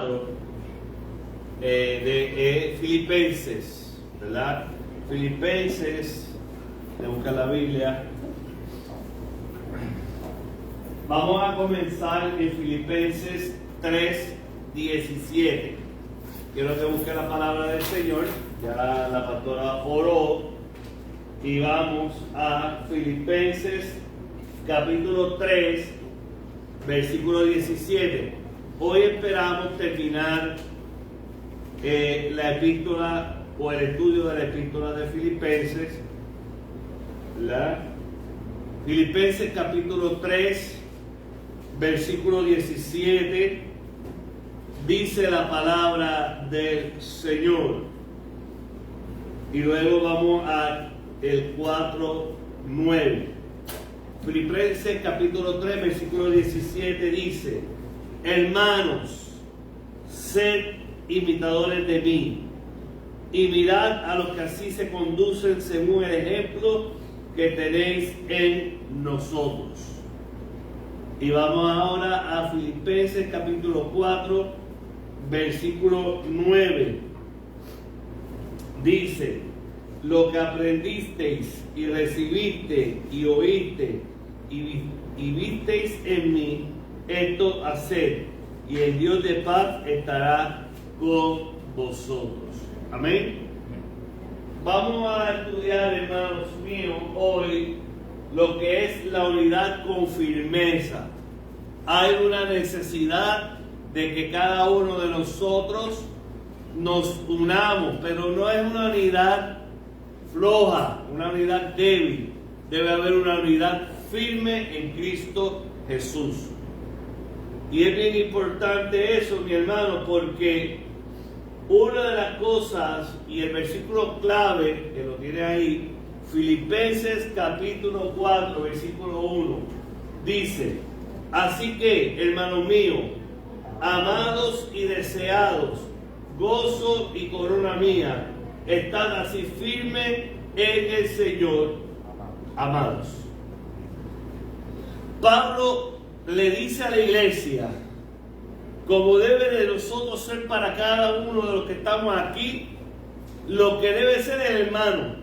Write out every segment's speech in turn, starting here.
4 de Filipenses, ¿verdad? Filipenses, de buscar la Biblia. Vamos a comenzar en Filipenses 3:17. Quiero que busque la palabra del Señor. Ya la pastora oró. Y vamos a Filipenses capítulo 3, versículo 17. Hoy esperamos terminar la epístola o el estudio de la epístola de Filipenses. Filipenses capítulo 3, versículo 17. Dice la palabra del Señor. Y luego vamos a el 4:9. Filipenses capítulo 3, versículo 17 dice: hermanos, sed imitadores de mí, y mirad a los que así se conducen según el ejemplo que tenéis en nosotros. Y vamos ahora a Filipenses capítulo 4, versículo 9. Dice: lo que aprendisteis y recibiste y oíste y visteis en mí, esto haced, y el Dios de paz estará con vosotros. Amén. Vamos a estudiar, hermanos míos, hoy lo que es la unidad con firmeza. Hay una necesidad de que cada uno de nosotros nos unamos, pero no es una unidad floja, una unidad débil. Debe haber una unidad firme en Cristo Jesús. Y es bien importante eso, mi hermano, porque una de las cosas, y el versículo clave que lo tiene ahí, Filipenses capítulo 4, versículo 1, dice: así que, hermanos míos, amados y deseados, gozo y corona mía, estad así firmes en el Señor, amados. Pablo le dice a la iglesia, como debe de nosotros ser para cada uno de los que estamos aquí, lo que debe ser el hermano,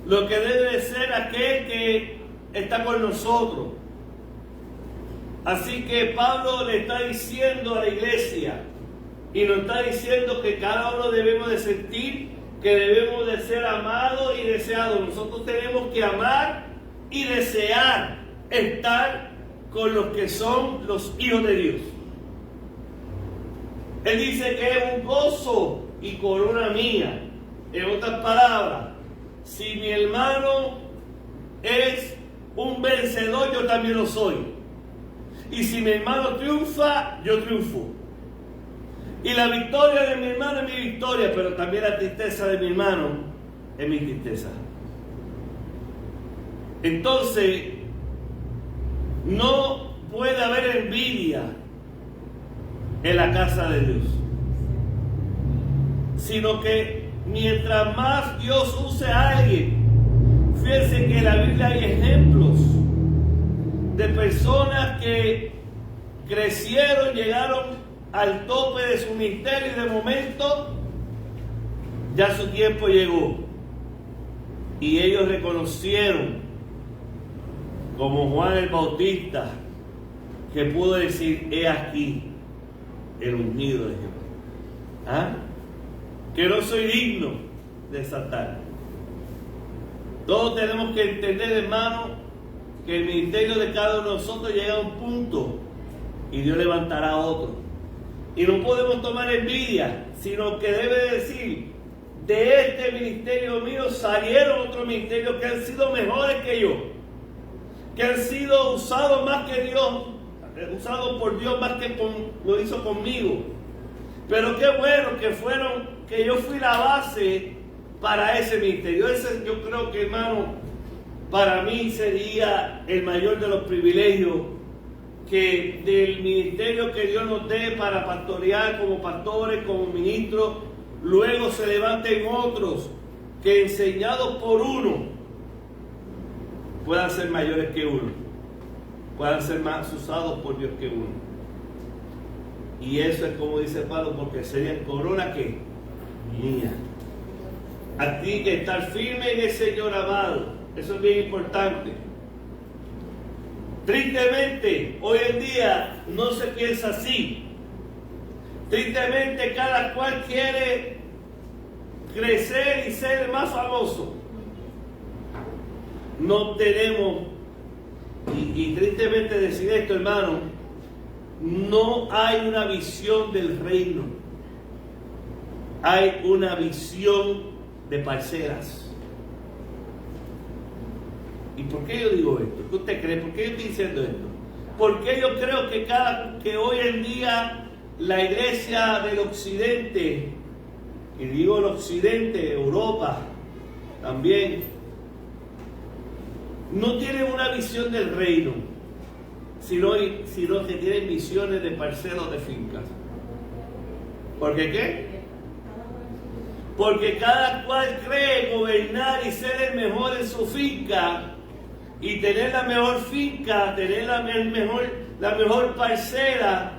lo que debe de ser aquel que está con nosotros. Así que Pablo le está diciendo a la iglesia, y nos está diciendo que cada uno debemos de sentir que debemos de ser amados y deseados. Nosotros tenemos que amar y desear estar con los que son los hijos de Dios. Él dice que es un gozo y corona mía. En otras palabras, si mi hermano es un vencedor, yo también lo soy. Y si mi hermano triunfa, yo triunfo. Y la victoria de mi hermano es mi victoria, pero también la tristeza de mi hermano es mi tristeza. Entonces, no puede haber envidia en la casa de Dios, sino que mientras más Dios use a alguien, fíjense que en la Biblia hay ejemplos de personas que crecieron, llegaron al tope de su ministerio y de momento ya su tiempo llegó. Y ellos reconocieron, como Juan el Bautista, que pudo decir: he aquí el ungido de Jehová. Que no soy digno de desatar. Todos tenemos que entender, hermano, que el ministerio de cada uno de nosotros llega a un punto y Dios levantará a otro. Y no podemos tomar envidia, sino que debe decir: de este ministerio mío salieron otros ministerios que han sido mejores que yo, que han sido usados más que Dios, usados por Dios más que lo hizo conmigo. Pero qué bueno que yo fui la base para ese ministerio. Ese, yo creo que, hermano, para mí sería el mayor de los privilegios, que del ministerio que Dios nos dé para pastorear como pastores, como ministros, luego se levanten otros que, enseñados por uno, puedan ser mayores que uno, puedan ser más usados por Dios que uno. Y eso es como dice Pablo, porque sería corona que mía. A ti que estar firme en el Señor amado. Eso es bien importante. Tristemente, hoy en día no se piensa así. Tristemente, cada cual quiere crecer y ser el más famoso. No tenemos, y tristemente decir esto, hermano, no hay una visión del reino. Hay una visión de parcelas. ¿Y por qué yo digo esto? ¿Qué usted cree? ¿Por qué yo estoy diciendo esto? Porque yo creo que hoy en día la iglesia del occidente, y digo el occidente, Europa también, no tiene una visión del reino, sino que tienen visiones de parceros de fincas. ¿Por qué? Porque cada cual cree gobernar y ser el mejor en su finca, y tener la mejor finca, tener la mejor parcela,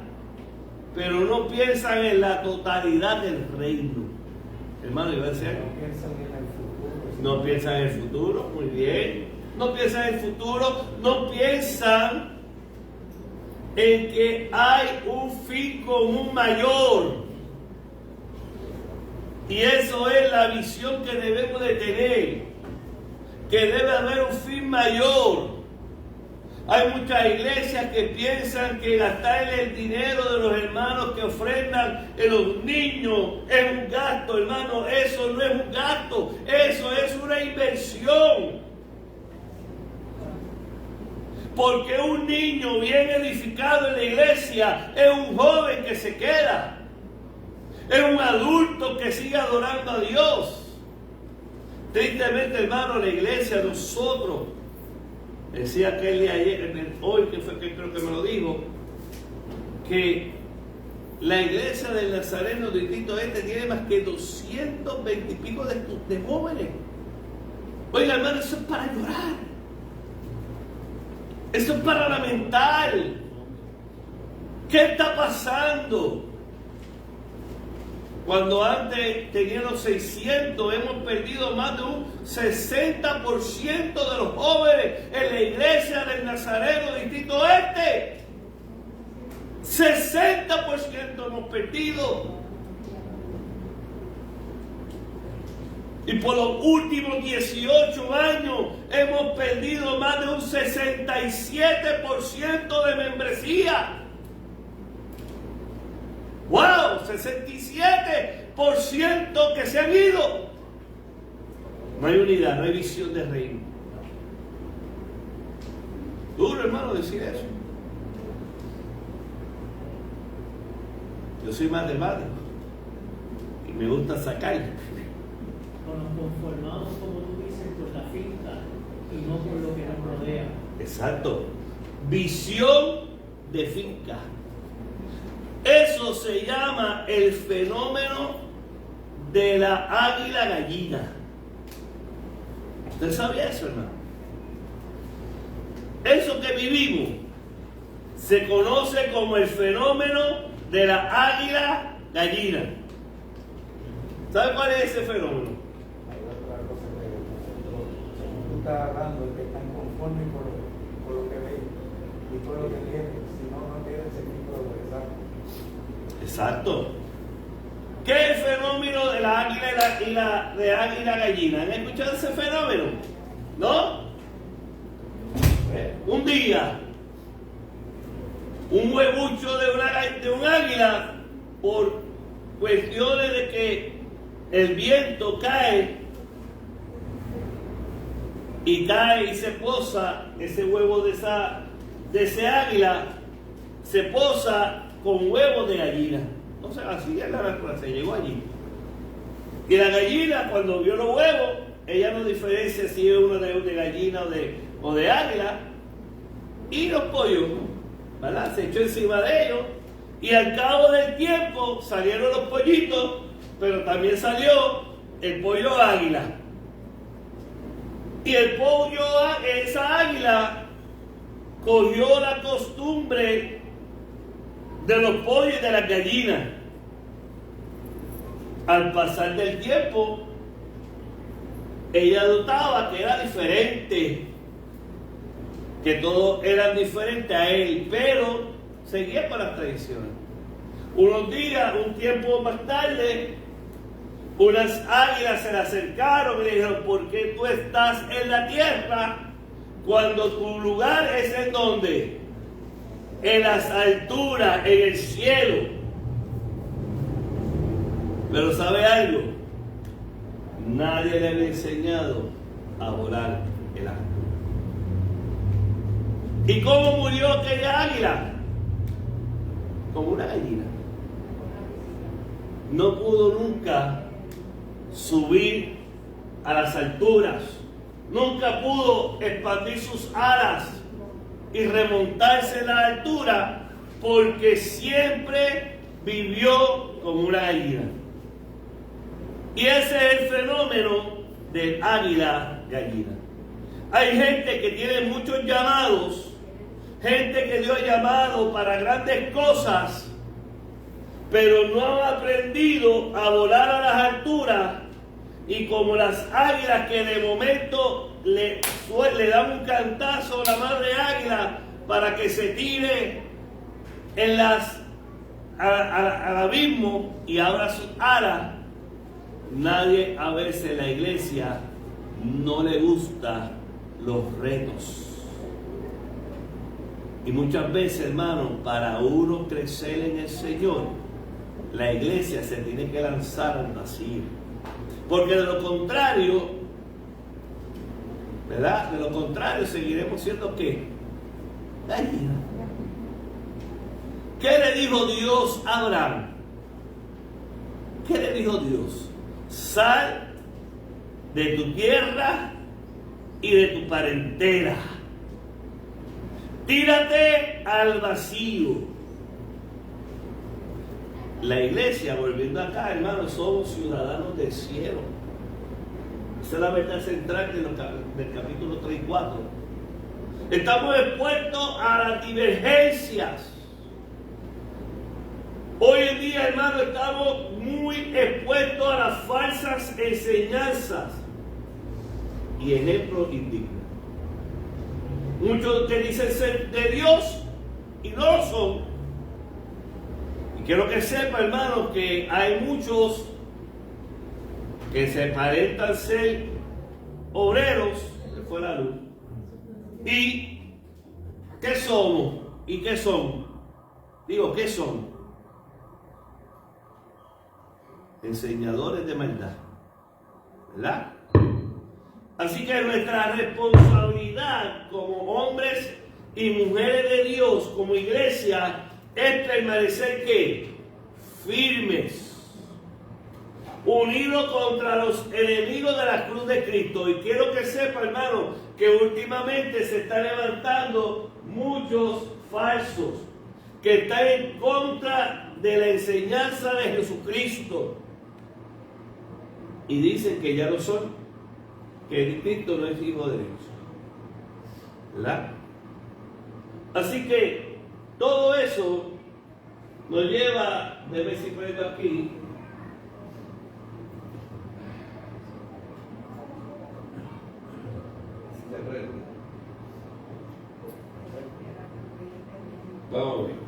pero no piensan en la totalidad del reino. Hermano, ¿iba a decir algo? No piensan en el futuro, muy bien. No piensan en el futuro, no piensan en que hay un fin común mayor. Y eso es la visión que debemos de tener. Que debe haber un fin mayor. Hay muchas iglesias que piensan que gastar el dinero de los hermanos que ofrendan en los niños es un gasto, hermano. Eso no es un gasto, eso es una inversión. Porque un niño bien edificado en la iglesia es un joven que se queda. Es un adulto que sigue adorando a Dios. Tristemente, hermano, la iglesia, nosotros, decía aquel día ayer, hoy que fue que creo que me lo dijo, que la iglesia del Nazareno Distrito Este tiene más que 220 y pico de jóvenes. Oiga, hermano, eso es para llorar. Eso es para lamentar. ¿Qué está pasando? Cuando antes teníamos 600, hemos perdido más de un 60% de los jóvenes en la iglesia del Nazareno Distrito Este. 60% hemos perdido. Y por los últimos 18 años hemos perdido más de un 67% de membresía. ¡Wow! 67% que se han ido. No hay unidad, no hay visión de reino. Duro, hermano, decir eso. Yo soy matemático y me gusta sacar. Nos conformamos, como tú dices, por la finca y no por lo que nos rodea. Exacto. Visión de finca. Eso se llama el fenómeno de la águila gallina. ¿Usted sabía eso, hermano? Eso que vivimos se conoce como el fenómeno de la águila gallina. ¿Sabe cuál es ese fenómeno? Hay otra cosa que tú estás hablando, que están conformes con lo que ven y con lo que tienen, si no, no tienen sentido de regresar. Exacto. ¿Qué es el fenómeno de la águila de águila gallina? ¿Han escuchado ese fenómeno? ¿No? Un día, un huevucho de un águila, por cuestiones de que el viento cae y se posa, ese huevo de ese águila se posa con huevos de gallina. O sea, así es la naturaleza, llegó allí. Y la gallina, cuando vio los huevos, ella no diferencia si es uno de gallina o de águila. Y los pollos, ¿verdad? Se echó encima de ellos. Y al cabo del tiempo salieron los pollitos, pero también salió el pollo águila. Y esa águila cogió la costumbre de los pollos y de las gallinas. Al pasar del tiempo, ella notaba que era diferente, que todos eran diferentes a él, pero seguía con las tradiciones. Unos días, un tiempo más tarde, unas águilas se le acercaron y le dijeron: ¿por qué tú estás en la tierra cuando tu lugar es en donde? En las alturas, en el cielo. Pero ¿sabe algo? Nadie le había enseñado a volar el alto. ¿Y cómo murió aquella águila? Como una gallina. No pudo nunca subir a las alturas. Nunca pudo expandir sus alas y remontarse en la altura, porque siempre vivió como una gallina. Y ese es el fenómeno del águila gallina. Hay gente que tiene muchos llamados, gente que Dios ha llamado para grandes cosas, pero no han aprendido a volar a las alturas, y como las águilas que de momento le dan un cantazo a la madre águila para que se tire en al abismo y abra sus alas. Nadie, a veces en la iglesia no le gusta los retos. Y muchas veces, hermano, para uno crecer en el Señor, la iglesia se tiene que lanzar al vacío. Porque de lo contrario, ¿verdad? De lo contrario seguiremos siendo ¿qué? Gallina. ¿Qué le dijo Dios a Abraham? ¿Qué le dijo Dios? Sal de tu tierra y de tu parentela. Tírate al vacío. La iglesia, volviendo acá, hermanos, somos ciudadanos del cielo. Esa es la verdad central del capítulo 3 y 4. Estamos expuestos a las divergencias. Hoy en día, hermano, estamos muy expuestos a las falsas enseñanzas y ejemplos indignos. Muchos que dicen ser de Dios y no lo son. Y quiero que sepa, hermano, que hay muchos que se aparentan ser obreros, se fue la luz. ¿Y qué somos? ¿Y qué son? Digo, ¿qué son? Enseñadores de maldad, ¿verdad? Así que nuestra responsabilidad como hombres y mujeres de Dios, como iglesia, es permanecer ¿qué? Firmes, unidos contra los enemigos de la cruz de Cristo. Y quiero que sepa, hermano, que últimamente se están levantando muchos falsos que están en contra de la enseñanza de Jesucristo. Y dicen que ya lo son, que Cristo no es hijo de Dios, ¿verdad? Así que todo eso nos lleva, déjame si prendo aquí, vamos a ver.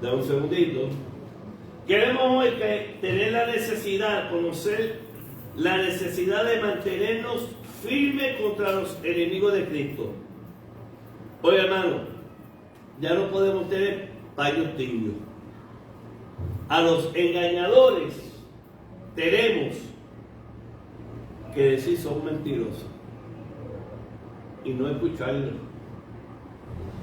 Da un segundito. Queremos hoy tener la necesidad, conocer la necesidad de mantenernos firmes contra los enemigos de Cristo. Oye, hermano, ya no podemos tener paños tibios. A los engañadores tenemos que decir son mentirosos y no escucharlos.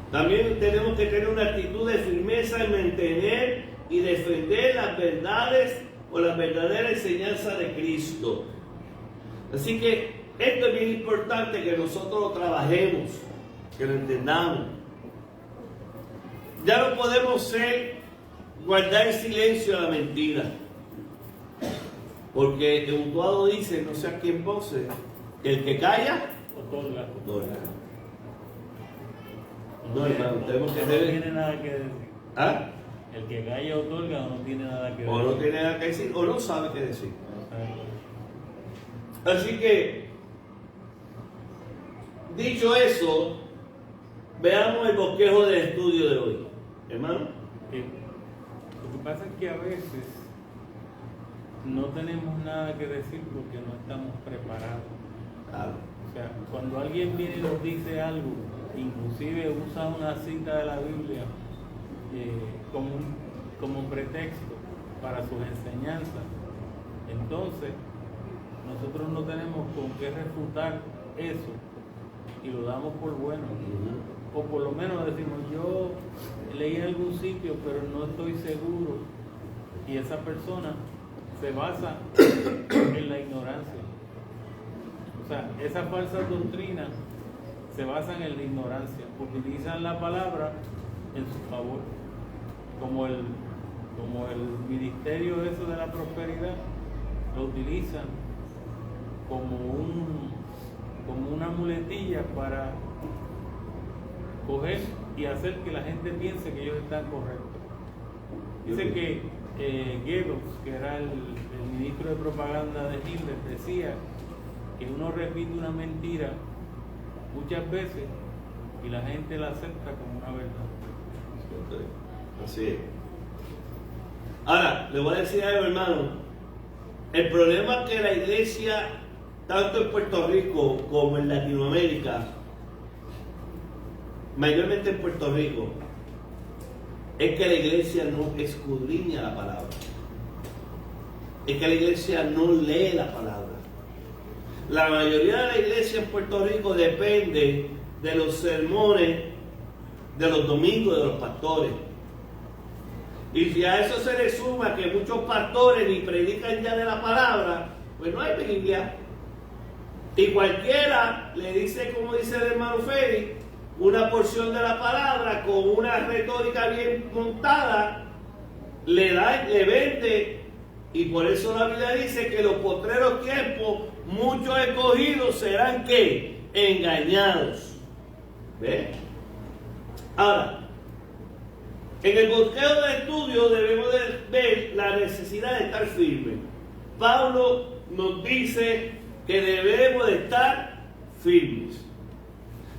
También tenemos que tener una actitud de firmeza en mantener y defender las verdades o la verdadera enseñanza de Cristo. Así que esto es bien importante que nosotros lo trabajemos, que lo entendamos. Ya no podemos guardar en silencio la mentira. Porque Utuado dice, no sé a quién pose, el que calla, Otorga. otorga. No, hermano, tenemos que No tener... tiene nada que decir. ¿Ah? El que calla otorga o no tiene nada que decir. O no tiene nada que decir, o no sabe qué decir. Así que, dicho eso, veamos el bosquejo del estudio de hoy. Hermano. Lo que pasa es que a veces no tenemos nada que decir porque no estamos preparados. Claro. O sea, cuando alguien viene y nos dice algo, inclusive usa una cita de la Biblia como un pretexto para sus enseñanzas, entonces nosotros no tenemos con qué refutar eso y lo damos por bueno. O por lo menos decimos, yo leí en algún sitio pero no estoy seguro, y esa persona se basa en la ignorancia. O sea, esas falsas doctrinas se basan en la ignorancia, utilizan la palabra en su favor, como el ministerio eso de la prosperidad, lo utilizan como una muletilla para coger y hacer que la gente piense que ellos están correctos. Dice que Goebbels, que era el ministro de propaganda de Hitler, decía que uno repite una mentira muchas veces y la gente la acepta como una verdad. Así es. Ahora, le voy a decir algo, hermano. El problema es que la iglesia, tanto en Puerto Rico como en Latinoamérica, mayormente en Puerto Rico, es que la iglesia no escudriña la palabra. Es que la iglesia no lee la palabra. La mayoría de la iglesia en Puerto Rico depende de los sermones de los domingos de los pastores. Y si a eso se le suma que muchos pastores ni predican ya de la palabra, pues no hay Biblia. Y cualquiera le dice, como dice el hermano Félix, una porción de la palabra con una retórica bien montada, le vende. Y por eso la Biblia dice que en los postreros tiempos muchos escogidos serán ¿qué? Engañados. ¿Ve? Ahora, en el bosquejo de estudio debemos de ver la necesidad de estar firmes. Pablo nos dice que debemos de estar firmes.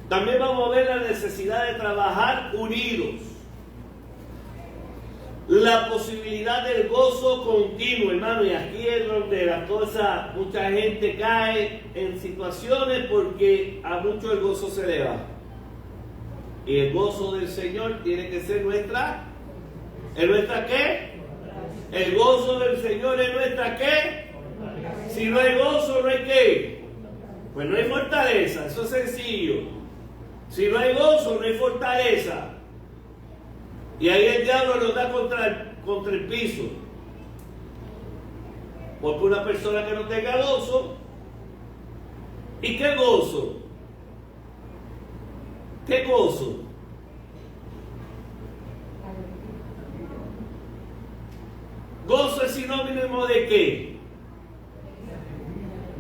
También vamos a ver la necesidad de trabajar unidos. La posibilidad del gozo continuo, hermano, y aquí es donde la cosa, mucha gente cae en situaciones porque a muchos el gozo se le va. Y el gozo del Señor tiene que ser nuestra. ¿Es nuestra qué? El gozo del Señor es nuestra qué. Si no hay gozo, no hay qué. Pues no hay fortaleza, eso es sencillo. Si no hay gozo, no hay fortaleza. Y ahí el diablo nos da contra el piso. Porque una persona que no tenga gozo. ¿Y qué gozo? ¿Qué gozo? Gozo es sinónimo de qué?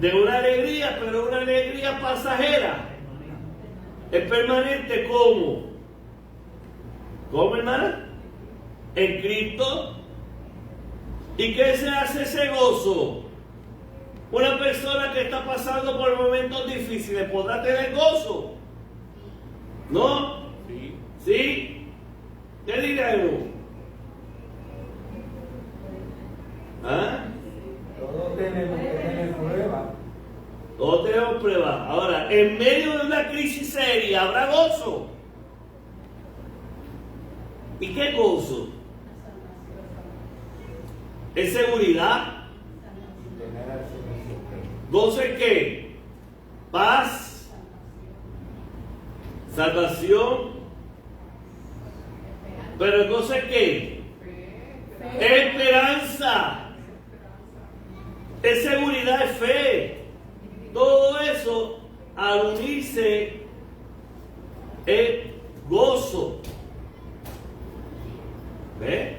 De una alegría, pero una alegría pasajera. Es permanente, ¿cómo? ¿Cómo, hermana? En Cristo. ¿Y qué se hace ese gozo? Una persona que está pasando por momentos difíciles, ¿podrá tener gozo? ¿No? Sí. ¿Sí? ¿Qué diremos? ¿Ah? Todos tenemos que tener pruebas. Todos tenemos pruebas. Ahora, en medio de una crisis seria, ¿habrá gozo? ¿Y qué gozo? ¿Es seguridad? ¿Gozo en qué? Paz, salvación. ¿Pero el gozo es qué? Esperanza. Es seguridad, es fe. Todo eso al unirse es gozo. ¿Ve?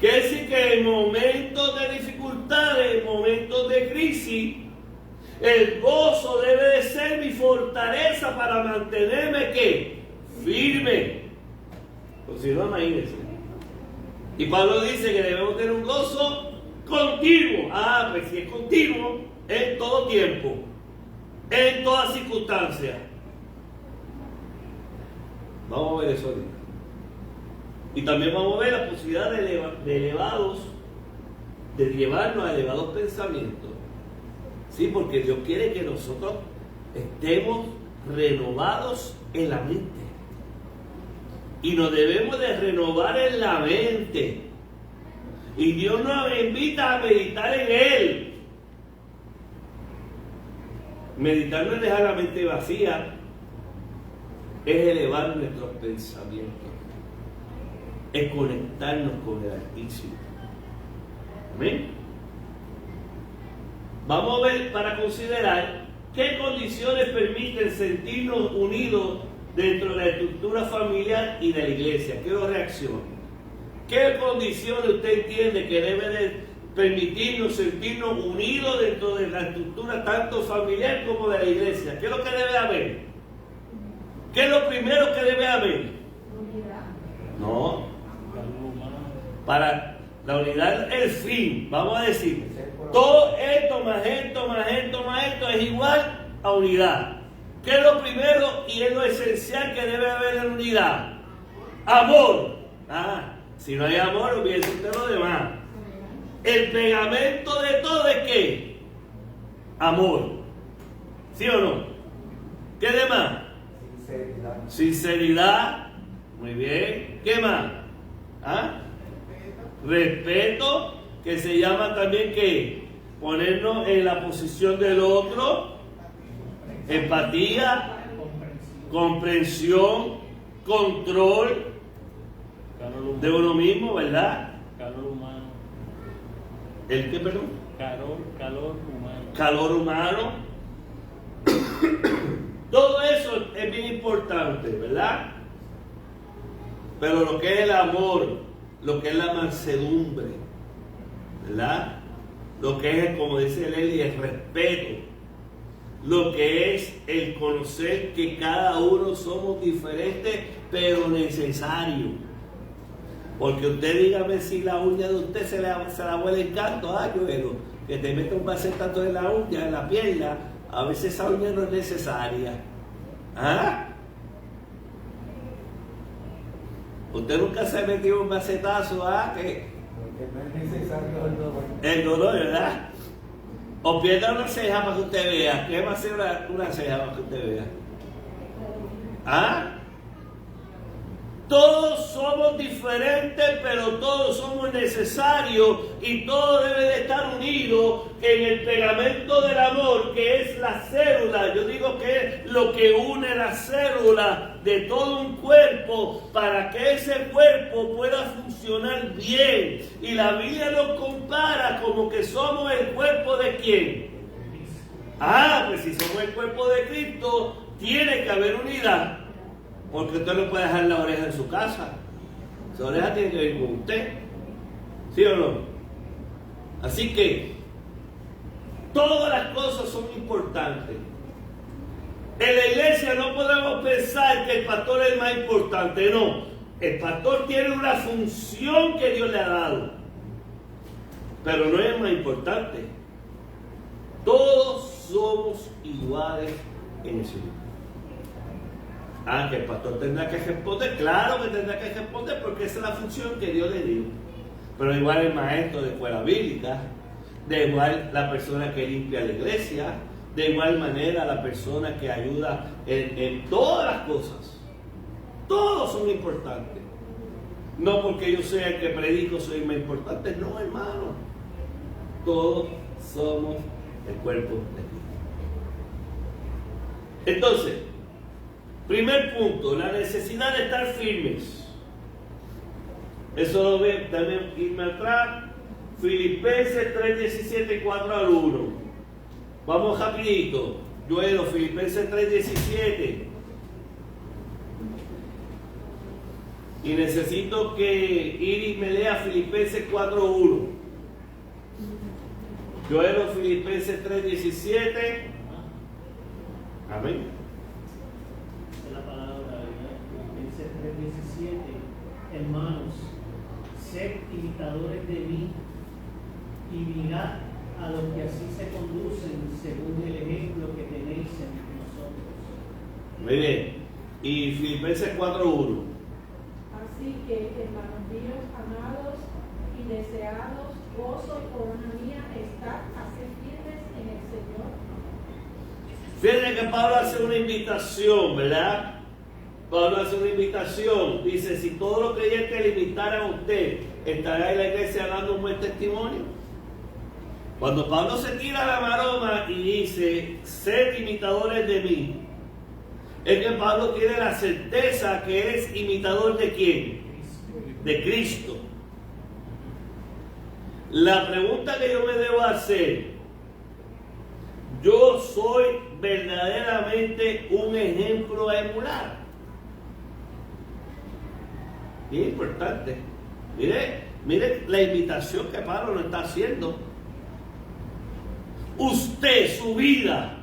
Quiere decir que en momentos de dificultades, en momentos de crisis, el gozo debe de ser mi fortaleza para mantenerme, ¿qué? Firme. Pues si no, imagínense. Y Pablo dice que debemos tener un gozo continuo. Ah, pues si es continuo, en todo tiempo, en todas circunstancias. Vamos a ver eso ahorita. Y también vamos a ver la posibilidad de llevarnos a elevados pensamientos. Sí, porque Dios quiere que nosotros estemos renovados en la mente. Y nos debemos de renovar en la mente. Y Dios nos invita a meditar en Él. Meditar no es dejar la mente vacía, es elevar nuestros pensamientos, es conectarnos con el Altísimo. Amén. Vamos a ver, para considerar qué condiciones permiten sentirnos unidos dentro de la estructura familiar y de la iglesia. Quiero reaccionar. ¿Qué condiciones usted entiende que debe de permitirnos sentirnos unidos dentro de la estructura tanto familiar como de la iglesia? ¿Qué es lo que debe haber? ¿Qué es lo primero que debe haber? Unidad. No. Para la unidad, el fin. Vamos a decir, todo esto más esto, más esto, más esto es igual a unidad. ¿Qué es lo primero y es lo esencial que debe haber en unidad? Amor. Si no hay amor, olvídese usted lo demás. El pegamento de todo es ¿qué? Amor. ¿Sí o no? ¿Qué demás? Sinceridad. Sinceridad. Muy bien. ¿Qué más? Respeto, que se llama también ¿qué? Ponernos en la posición del otro. Empatía, comprensión, control de uno mismo, ¿verdad? Calor humano. ¿El qué, perdón? Calor humano. Calor humano. Todo eso es bien importante, ¿verdad? Pero lo que es el amor, lo que es la mansedumbre, ¿verdad? Lo que es, como dice Lely, el respeto. Lo que es el conocer que cada uno somos diferentes, pero necesarios. Porque usted dígame si la uña de usted se la huele el canto, Joelo, que te mete un macetazo en la uña, en la pierna, a veces esa uña no es necesaria. Usted nunca se ha metido un macetazo, que Porque no es necesario el dolor. el dolor, ¿verdad? O pierda una ceja para que usted vea. ¿Qué va a hacer una ceja para que usted vea? Todos somos diferentes, pero todos somos necesarios y todo debe de estar unido en el pegamento del amor, que es la célula. Yo digo que es lo que une la célula de todo un cuerpo para que ese cuerpo pueda funcionar bien. Y la Biblia nos compara como que somos el cuerpo de ¿quién? Pues si somos el cuerpo de Cristo, tiene que haber unidad. Porque usted no puede dejar la oreja en su casa. Esa oreja tiene que ir con usted. ¿Sí o no? Así que todas las cosas son importantes. En la iglesia no podemos pensar que el pastor es más importante. No. El pastor tiene una función que Dios le ha dado. Pero no es más importante. Todos somos iguales en el Señor. Que el pastor tendrá que responder, claro que tendrá que responder porque esa es la función que Dios le dio. Pero igual el maestro de escuela bíblica, de igual la persona que limpia la iglesia, de igual manera la persona que ayuda en todas las cosas. Todos son importantes. No porque yo sea el que predico soy más importante, no, hermano. Todos somos el cuerpo de Cristo. Entonces, primer punto, la necesidad de estar firmes. Eso lo ve, también irme atrás. Filipenses 3:17, 4 al 1. Vamos rapidito. Joelo, Filipenses 3:17. Y necesito que Iris me lea Filipenses 4:1. Yo leo Filipenses 3:17. Amén. Dice la palabra, Filipenses 3:17. Hermanos, sed imitadores de mí y mirad a los que así se conducen según el ejemplo que tenéis en nosotros. Muy bien. Y Filipenses 4:1. Así que, hermanos míos, amados y deseados, gozo y corona mía, estad así firmes en el Señor. Fíjense que Pablo hace una invitación, ¿verdad? Pablo hace una invitación. Dice, si todos los creyentes le imitaran a usted, ¿estará en la iglesia dando un buen testimonio? Cuando Pablo se tira la maroma y dice, sed imitadores de mí, es que Pablo tiene la certeza que eres imitador de quién? De Cristo. La pregunta que yo me debo hacer, ¿yo soy verdaderamente un ejemplo a emular? Y es importante. Mire la invitación que Pablo nos está haciendo. Usted, su vida,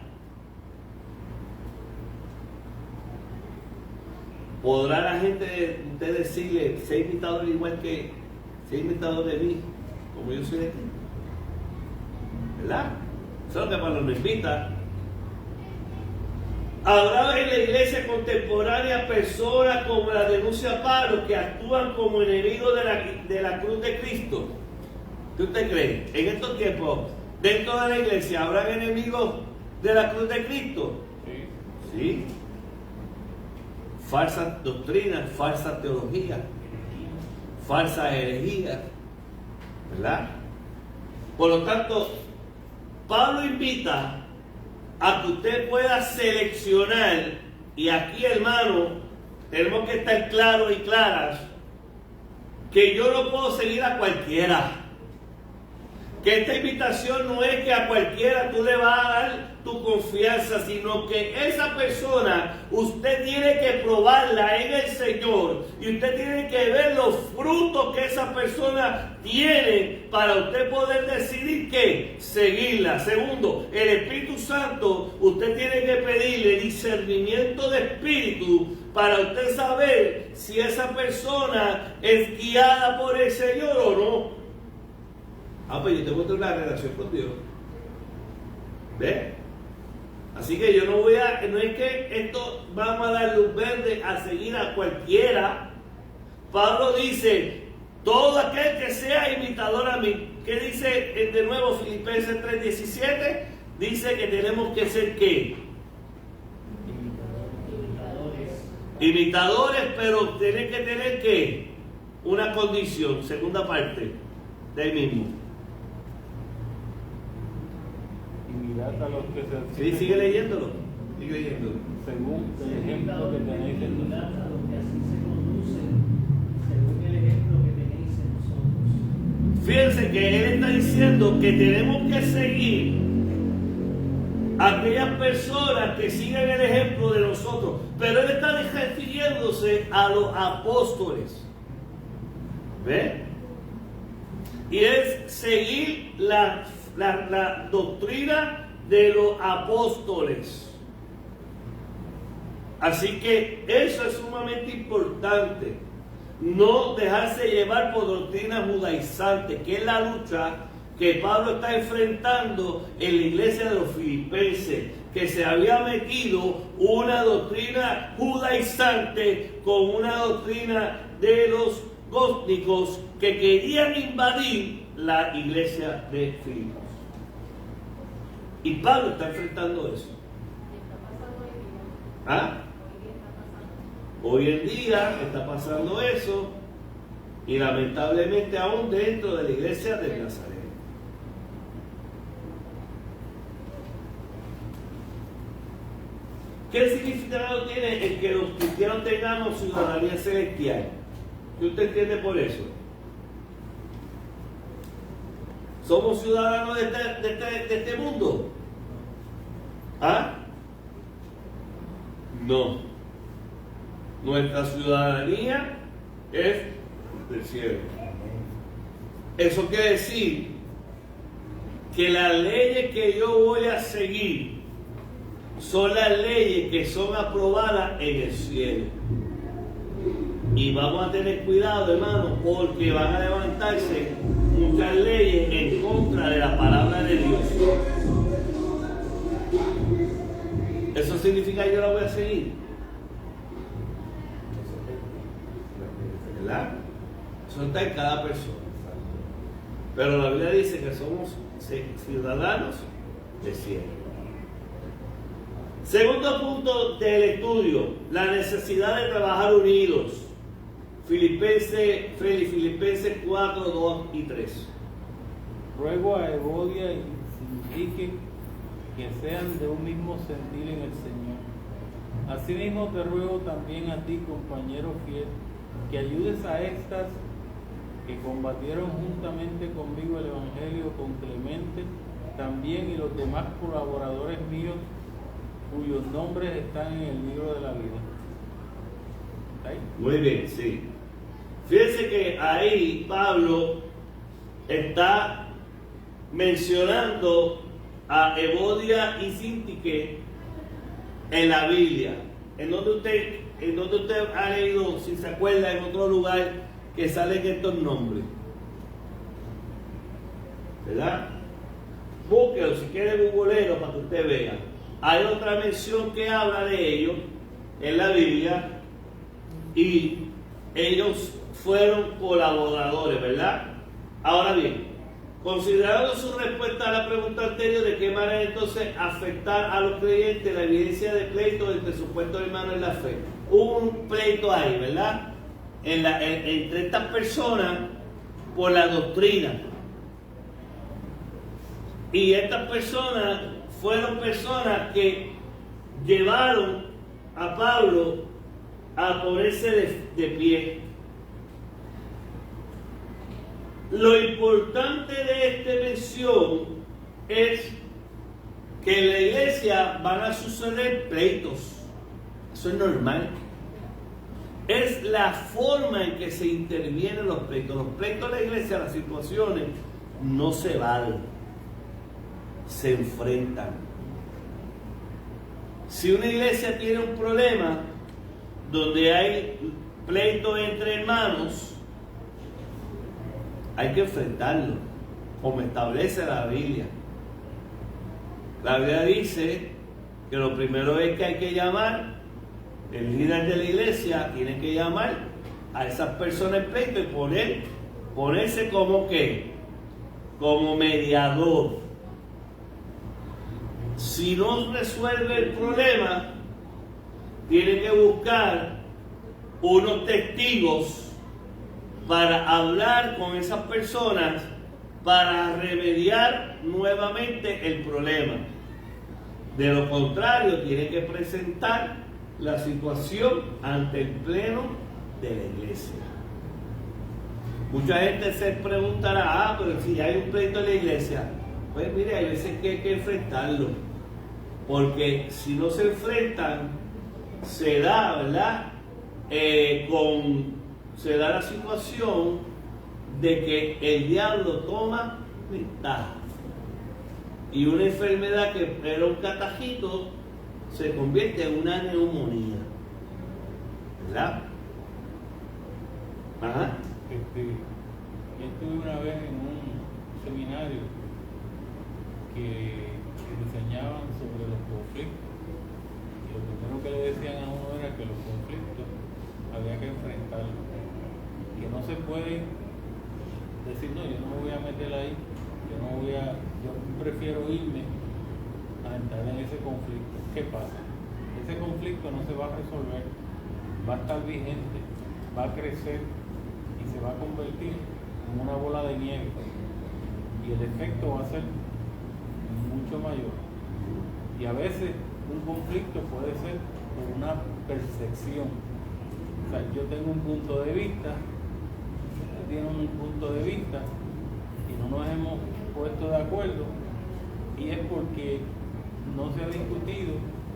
¿podrá la gente, usted decirle, sé imitador igual que, sé imitador de mí, como yo soy de ti? ¿Verdad? Eso es lo que Pablo nos invita. Habrá en la iglesia contemporánea personas como la denuncia Pablo que actúan como enemigos de la cruz de Cristo. ¿Qué usted cree? En estos tiempos, dentro de la iglesia, ¿habrán enemigos de la cruz de Cristo? Sí. Sí. Falsas doctrinas, falsas teologías, falsas herejías, ¿verdad? Por lo tanto, Pablo invita a que usted pueda seleccionar, y aquí, hermano, tenemos que estar claros y claras, que yo no puedo seguir a cualquiera. Que esta invitación no es que a cualquiera tú le vas a dar tu confianza, sino que esa persona usted tiene que probarla en el Señor y usted tiene que ver los frutos que esa persona tiene para usted poder decidir que seguirla. Segundo, el Espíritu Santo, usted tiene que pedirle discernimiento de espíritu para usted saber si esa persona es guiada por el Señor o no. Pues yo tengo que tener una relación con Dios. ¿Ves? Así que yo no es que esto vamos a dar luz verde a seguir a cualquiera. Pablo dice, todo aquel que sea imitador a mí. ¿Qué dice de nuevo Filipenses 3:17? Dice que tenemos que ser ¿qué? Imitadores, pero tienen que tener ¿qué? Una condición, segunda parte de ahí mismo. Mirad a los que se Sí, sigue leyéndolo. Sigue leyéndolo. según el ejemplo que tenéis en Mirad nosotros. a los que así se conducen según el ejemplo que tenéis en nosotros. Fíjense que él está diciendo que tenemos que seguir a aquellas personas que siguen el ejemplo de nosotros. Pero él está refiriéndose a los apóstoles. ¿Ve? Y es seguir la doctrina de los apóstoles. Así que eso es sumamente importante. No dejarse llevar por doctrinas judaizantes, que es la lucha que Pablo está enfrentando en la iglesia de los filipenses, que se había metido una doctrina judaizante con una doctrina de los gnósticos que querían invadir la iglesia de Filipos. Y Pablo está enfrentando eso. ¿Ah? Hoy en día está pasando eso, y lamentablemente aún dentro de la iglesia de Nazaret. ¿Qué significado tiene el que los cristianos tengamos ciudadanía celestial? ¿Qué usted entiende por eso? ¿Somos ciudadanos de este mundo? ¿Ah? No. Nuestra ciudadanía es del cielo. Eso quiere decir que las leyes que yo voy a seguir son las leyes que son aprobadas en el cielo. Y vamos a tener cuidado, hermano, porque van a levantarse muchas leyes en contra de la palabra de Dios. ¿Eso significa que yo la voy a seguir? ¿Verdad? Eso está en cada persona. Pero la Biblia dice que somos ciudadanos del cielo. Segundo punto del estudio, la necesidad de trabajar unidos. Filipenses 4, 2 y 3. Ruego a Evodia y Sintique que sean de un mismo sentir en el Señor. Asimismo te ruego también a ti, compañero fiel, que ayudes a estas que combatieron juntamente conmigo el Evangelio con Clemente, también y los demás colaboradores míos, cuyos nombres están en el libro de la vida. ¿Ahí? Muy bien, sí. Fíjense que ahí Pablo está mencionando a Evodia y Sintique en la Biblia. En donde usted ha leído, si se acuerda, en otro lugar que salen estos nombres, ¿verdad? Búsquelo si quiere, googleero, para que usted vea. Hay otra mención que habla de ellos en la Biblia y ellos fueron colaboradores, ¿verdad? Ahora bien, considerando su respuesta a la pregunta anterior, ¿de qué manera entonces afectar a los creyentes la evidencia de pleito entre supuestos hermanos en la fe? Hubo un pleito ahí, ¿verdad? Entre estas personas por la doctrina. Y estas personas fueron personas que llevaron a Pablo a ponerse de pie. Lo importante de esta mención es que en la iglesia van a suceder pleitos. Eso es normal. Es la forma en que se intervienen los pleitos. Los pleitos de la iglesia, las situaciones, no se valen, se enfrentan. Si una iglesia tiene un problema donde hay pleito entre hermanos, hay que enfrentarlo, como establece la Biblia. La Biblia dice que lo primero es que hay que llamar, el líder de la iglesia tiene que llamar a esas personas en pleito y ponerse como que, como mediador. Si no resuelve el problema, tiene que buscar unos testigos para hablar con esas personas para remediar nuevamente el problema. De lo contrario, tiene que presentar la situación ante el pleno de la iglesia. Mucha gente se preguntará, pero si hay un pleito en la iglesia, pues mire, hay veces que hay que enfrentarlo, porque si no se enfrentan, se da, ¿verdad? Se da la situación de que el diablo toma ventaja y una enfermedad que era un catajito se convierte en una neumonía, ¿verdad? Ajá. Yo estuve una vez en un seminario que enseñaban sobre los conflictos y lo primero que le decían a uno era que los conflictos había que enfrentarlos, que no se puede decir, no, yo no me voy a meter ahí, yo prefiero irme a entrar en ese conflicto. ¿Qué pasa? Ese conflicto no se va a resolver, va a estar vigente, va a crecer y se va a convertir en una bola de nieve y el efecto va a ser mucho mayor. Y a veces un conflicto puede ser por una percepción. O sea, yo tengo un punto de vista, usted tiene un punto de vista y no nos hemos puesto de acuerdo, y es porque no se ha discutido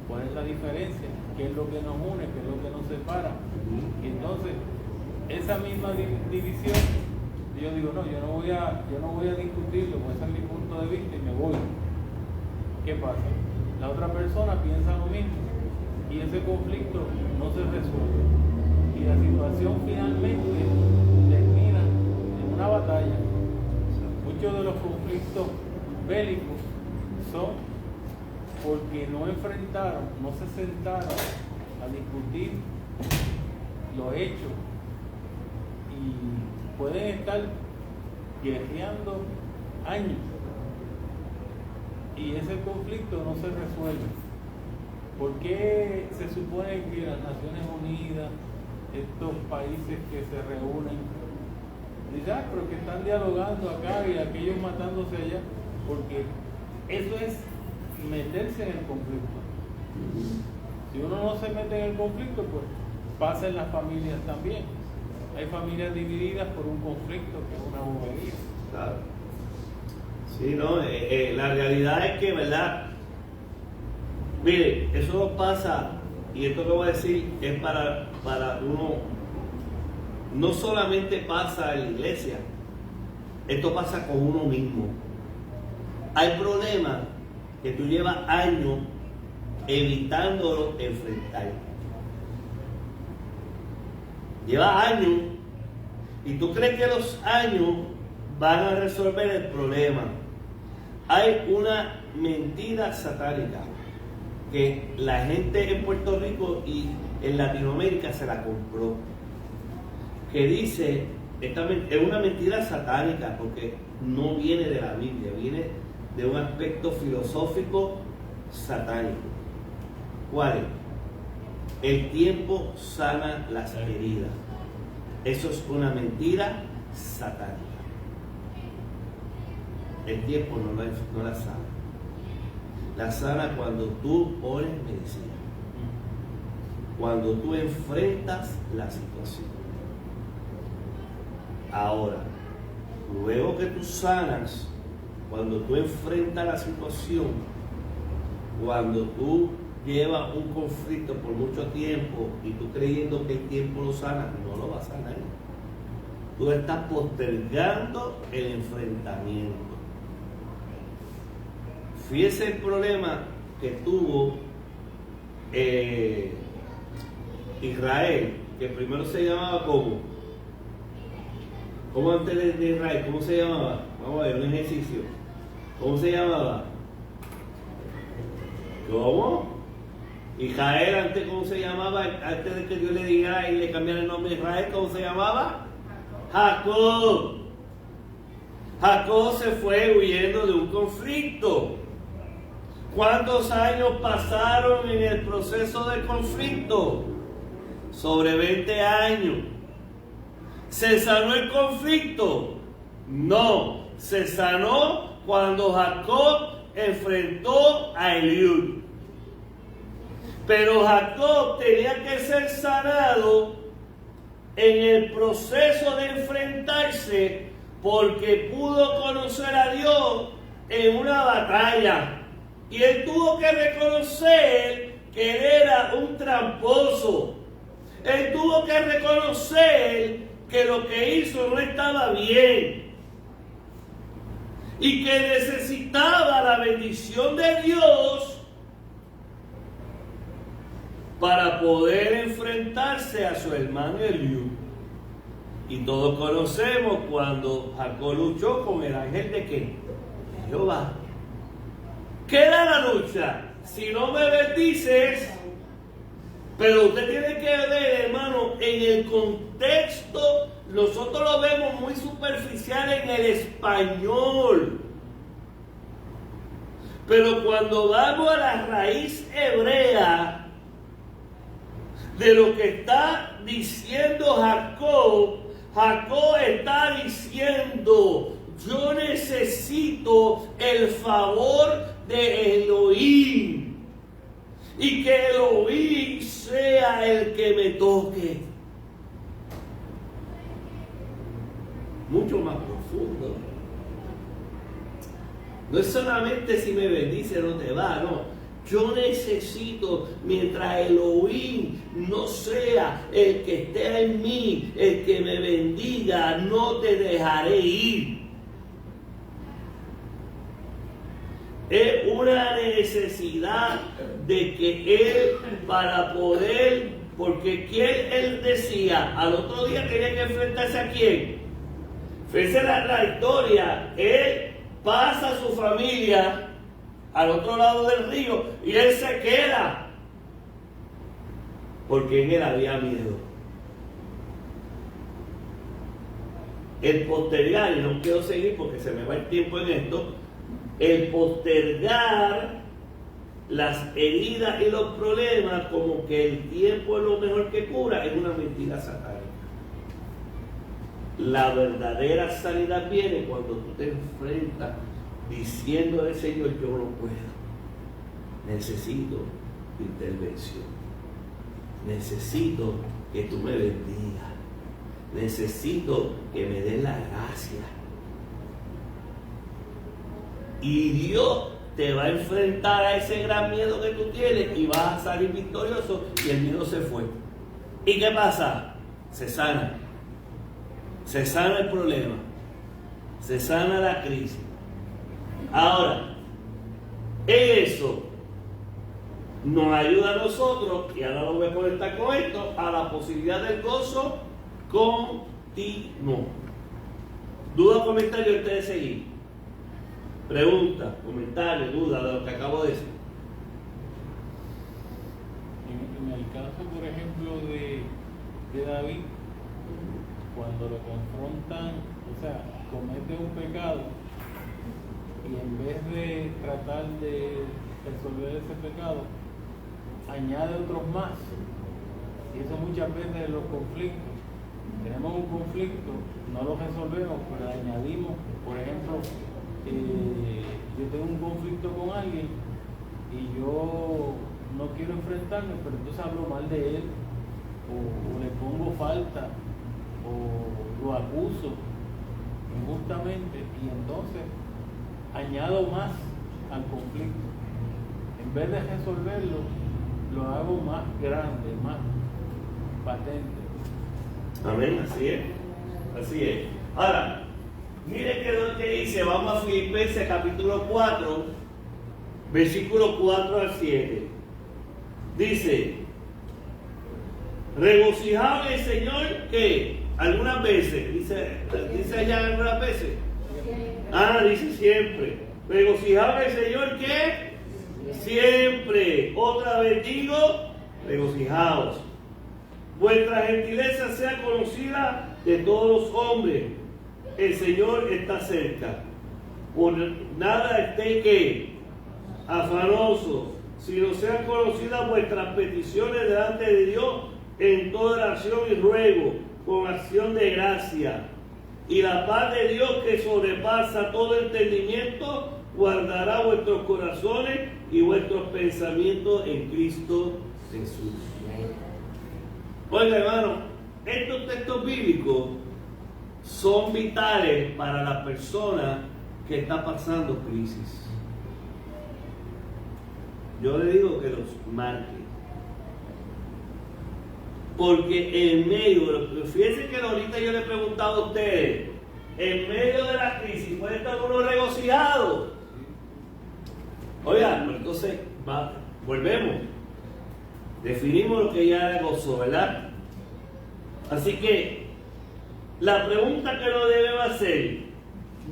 cuál es la diferencia, qué es lo que nos une, qué es lo que nos separa. Y entonces esa misma división, yo digo, no, yo no voy a discutirlo, pues ese es mi punto de vista y me voy. ¿Qué pasa? La otra persona piensa lo mismo y ese conflicto no se resuelve. Y la situación finalmente termina en una batalla. Muchos de los conflictos bélicos son porque no enfrentaron, no se sentaron a discutir los hechos y pueden estar guerreando años y ese conflicto no se resuelve. ¿Por qué se supone que las Naciones Unidas, estos países que se reúnen, dicen, pero que están dialogando acá y aquellos matándose allá? Porque eso es meterse en el conflicto. Si uno no se mete en el conflicto, pues pasa en las familias también. Hay familias divididas por un conflicto que es una bobería. Claro. Sí, no, la realidad es que, ¿verdad? Mire, eso no pasa, y esto que voy a decir es para uno, no solamente pasa en la iglesia, esto pasa con uno mismo. Hay problemas que tú llevas años evitándolo enfrentar. Llevas años y tú crees que los años van a resolver el problema. Hay una mentira satánica que la gente en Puerto Rico y en Latinoamérica se la compró, que dice, es una mentira satánica porque no viene de la Biblia, viene de un aspecto filosófico satánico. ¿Cuál es? El tiempo sana las heridas. Eso es una mentira satánica. El tiempo no la sana. La sana cuando tú pones medicina, cuando tú enfrentas la situación. Ahora, luego que tú sanas, cuando tú enfrentas la situación, cuando tú llevas un conflicto por mucho tiempo y tú creyendo que el tiempo lo sana, no lo va a sanar. Tú estás postergando el enfrentamiento. Fíjese el problema que tuvo Israel, que primero se llamaba ¿cómo antes de Israel? ¿Cómo se llamaba? Vamos a ver, un ejercicio. ¿Cómo se llamaba? ¿Cómo? Israel antes, ¿cómo se llamaba? Antes de que Dios le diga y le cambiara el nombre de Israel, ¿cómo se llamaba? Jacob. Jacob se fue huyendo de un conflicto. ¿Cuántos años pasaron en el proceso del conflicto? Sobre 20 años. ¿Se sanó el conflicto? No. Se sanó cuando Jacob enfrentó a Eliud. Pero Jacob tenía que ser sanado en el proceso de enfrentarse porque pudo conocer a Dios en una batalla. Y él tuvo que reconocer que él era un tramposo. Él tuvo que reconocer que lo que hizo no estaba bien. Y que necesitaba la bendición de Dios para poder enfrentarse a su hermano Eliud. Y todos conocemos cuando Jacob luchó con el ángel de ¿qué? De Jehová. ¿Qué era la lucha? Si no me bendices, pero usted tiene que ver, hermano, en el contexto, nosotros lo vemos muy superficial en el español. Pero cuando vamos a la raíz hebrea de lo que está diciendo Jacob, Jacob está diciendo, yo necesito el favor de Elohim y que Elohim sea el que me toque. Mucho más profundo. No es solamente si me bendice no te va, no. Yo necesito, mientras Elohim no sea el que esté en mí, el que me bendiga, no te dejaré ir. Es una necesidad de que Él, para poder, porque ¿quién Él decía? Al otro día tenía que enfrentarse a quién. Fíjense la historia. Él pasa a su familia al otro lado del río y Él se queda. Porque en Él había miedo. El postergar, y no quiero seguir porque se me va el tiempo en esto, el postergar las heridas y los problemas como que el tiempo es lo mejor que cura, es una mentira satánica. La verdadera sanidad viene cuando tú te enfrentas diciendo al Señor, yo no puedo, necesito intervención, necesito que tú me bendigas, necesito que me des la gracia. Y Dios te va a enfrentar a ese gran miedo que tú tienes y vas a salir victorioso, y el miedo se fue. ¿Y qué pasa? Se sana el problema, se sana la crisis. Ahora, eso nos ayuda a nosotros, y ahora lo voy a conectar con esto, a la posibilidad del gozo continuo. ¿Duda o comentario antes de seguir? Pregunta, comentario, duda de lo que acabo de decir. En el caso, por ejemplo, de David, cuando lo confrontan, o sea, comete un pecado, y en vez de tratar de resolver ese pecado, añade otros más. Y eso muchas veces en los conflictos. Tenemos un conflicto, no lo resolvemos, pero añadimos, por ejemplo, yo tengo un conflicto con alguien y yo no quiero enfrentarme, pero entonces hablo mal de él, o le pongo falta, o lo acuso injustamente, y entonces añado más al conflicto. En vez de resolverlo, lo hago más grande, más patente. Amén, así es. Así es. Ahora, mire que lo que dice, vamos a Filipenses capítulo 4, versículo 4 al 7. Dice, regocijaos en el Señor, que algunas veces, dice allá algunas veces. Dice siempre. Regocijaos en el Señor, que siempre. Otra vez digo, regocijaos. Vuestra gentileza sea conocida de todos los hombres. El Señor está cerca. Por nada estéis que afanosos, sino sean conocidas vuestras peticiones delante de Dios en toda oración y ruego, con acción de gracia. Y la paz de Dios, que sobrepasa todo entendimiento, guardará vuestros corazones y vuestros pensamientos en Cristo Jesús. Oiga, hermano, estos textos bíblicos son vitales para la persona que está pasando crisis. Yo le digo que los marque. Porque en medio, fíjense que ahorita yo le he preguntado a ustedes, en medio de la crisis, ¿puede estar uno regocijado? Oigan, entonces, volvemos. Definimos lo que ya era gozo, ¿verdad? Así que, la pregunta que nos debemos hacer,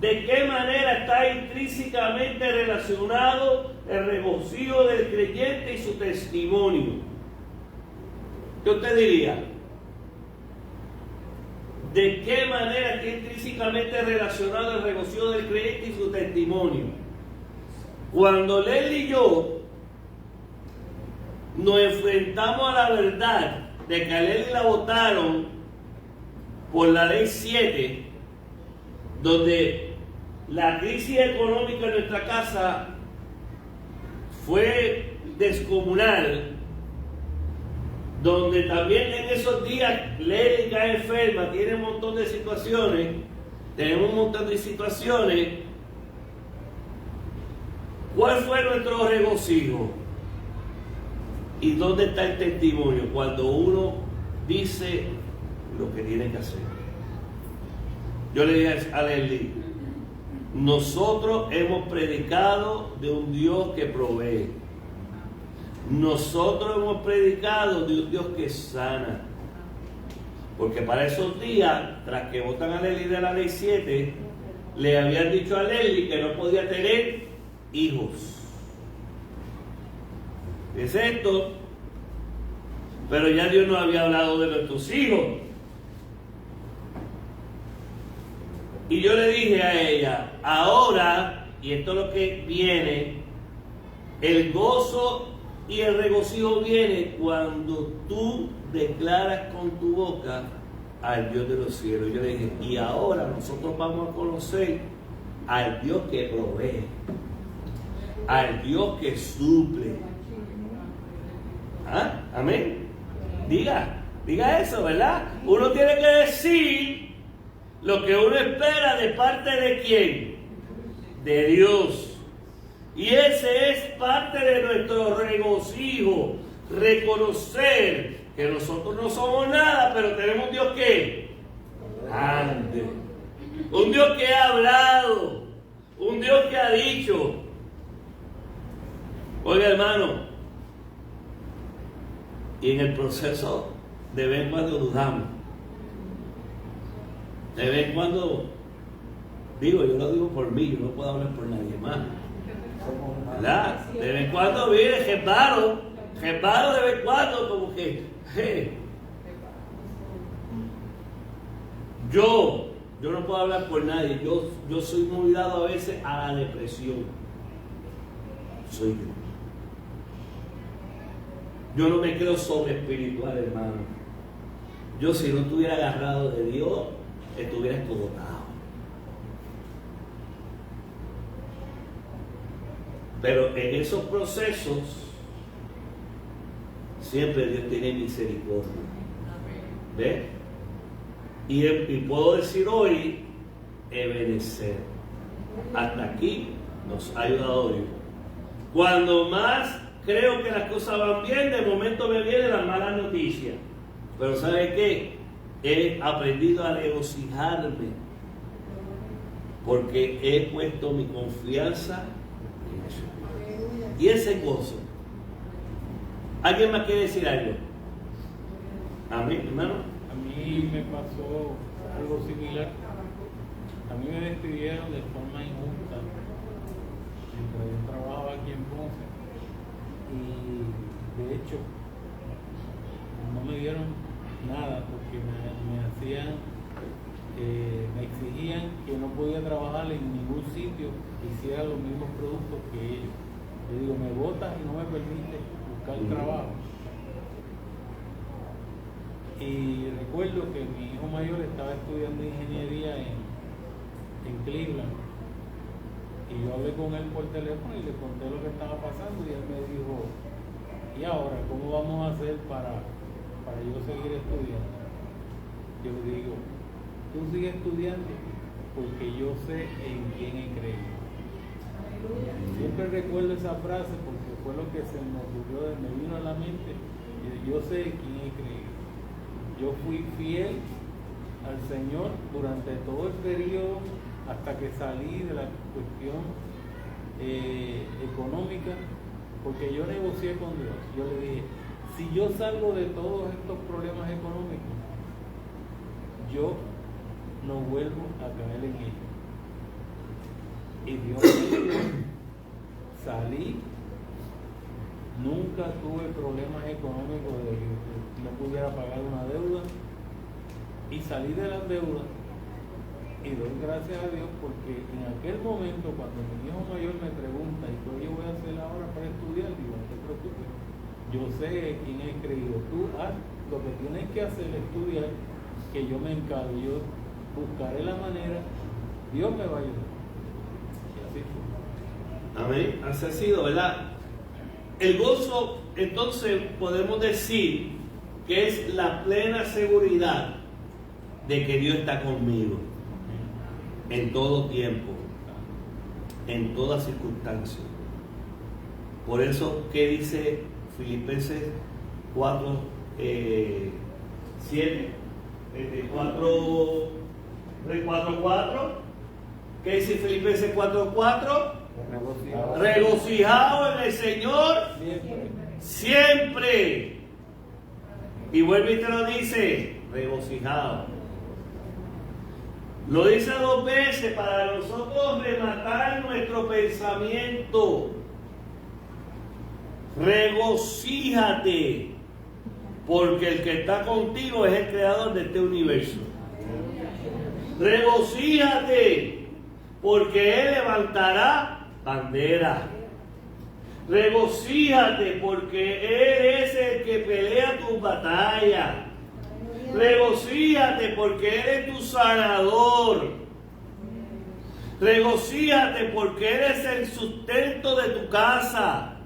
¿de qué manera está intrínsecamente relacionado el regocijo del creyente y su testimonio? ¿Qué usted diría? ¿De qué manera está intrínsecamente relacionado el regocijo del creyente y su testimonio? Cuando Leslie y yo nos enfrentamos a la verdad de que a Leslie la votaron por la ley 7, donde la crisis económica en nuestra casa fue descomunal, donde también en esos días Leslie cae enferma, tiene un montón de situaciones, tenemos un montón de situaciones. ¿Cuál fue nuestro regocijo? ¿Y dónde está el testimonio? Cuando uno dice lo que tiene que hacer. Yo le dije a Leslie, nosotros hemos predicado de un Dios que provee. Nosotros hemos predicado de un Dios que sana. Porque para esos días, tras que votan a Leslie de la ley 7, le habían dicho a Leslie que no podía tener hijos. Es esto, pero ya Dios nos había hablado de nuestros hijos. Y yo le dije a ella, ahora, y esto es lo que viene, el gozo y el regocijo viene cuando tú declaras con tu boca al Dios de los cielos. Yo le dije, y ahora nosotros vamos a conocer al Dios que provee, al Dios que suple. ¿Ah? Amén. Diga eso, ¿verdad? Uno tiene que decir lo que uno espera de parte de quién, de Dios. Y ese es parte de nuestro regocijo, reconocer que nosotros no somos nada, pero tenemos un Dios que grande, un Dios que ha hablado, un Dios que ha dicho. Oiga, hermano, y en el proceso de vez en cuando dudamos, de vez en cuando, yo lo digo por mí, yo no puedo hablar por nadie más, ¿verdad? De vez en cuando viene Jeparo de vez en cuando, como que, yo no puedo hablar por nadie, yo soy muy dado a veces a la depresión, soy yo. Yo no me creo sobre espiritual, hermano. Yo, si no estuviera agarrado de Dios, estuviera escogotado. Pero en esos procesos, siempre Dios tiene misericordia. ¿Ves? Y puedo decir hoy, Ebenezer. Hasta aquí nos ha ayudado Dios. Cuando más creo que las cosas van bien, de momento me vienen las malas noticias. Pero ¿sabe qué? He aprendido a regocijarme porque he puesto mi confianza en eso. Y ese gozo. ¿Alguien más quiere decir algo? Amén, hermano. A mí me pasó algo similar. A mí me despidieron de forma injusta mientras yo trabajaba aquí en Ponce. Y de hecho no me dieron nada porque me exigían que no podía trabajar en ningún sitio que hiciera los mismos productos que ellos. Yo digo, me botas y no me permite buscar trabajo. Y recuerdo que mi hijo mayor estaba estudiando ingeniería en Cleveland. Y yo hablé con él por teléfono y le conté lo que estaba pasando y él me dijo, ¿y ahora cómo vamos a hacer para yo seguir estudiando? Yo le digo, tú sigues estudiando porque yo sé en quién he creído. Siempre recuerdo esa frase porque fue lo que se me ocurrió, me vino a la mente. Yo sé en quién he creído. Yo fui fiel al Señor durante todo el periodo hasta que salí de la cuestión económica, porque yo negocié con Dios. Yo le dije, si yo salgo de todos estos problemas económicos, yo no vuelvo a caer en ellos. Y Dios me ayudó. Salí, nunca tuve problemas económicos de que no pudiera pagar una deuda, y salí de las deudas. Y doy gracias a Dios porque en aquel momento, cuando mi hijo mayor me pregunta, ¿y qué yo voy a hacer ahora para estudiar? Digo, no te preocupes, yo sé quién he creído. Tú haz lo que tienes que hacer, estudiar, que yo me encargo, yo buscaré la manera, Dios me va a ayudar. Y así fue. Amén, así ha sido, ¿verdad? El gozo, entonces, podemos decir que es la plena seguridad de que Dios está conmigo. En todo tiempo, en toda circunstancia. Por eso, ¿qué dice Filipenses 4, 7, 4, 4. ¿Qué dice Filipenses 4:4? Regocijado en el Señor siempre. Y vuelve y te lo dice, regocijado. Lo dice 2 veces para nosotros rematar nuestro pensamiento. Regocíjate, porque el que está contigo es el creador de este universo. Regocíjate, porque Él levantará bandera. Regocíjate, porque Él es el que pelea tus batallas. Regocíjate, porque Él es tu sanador. Regocíjate, porque Él es el sustento de tu casa.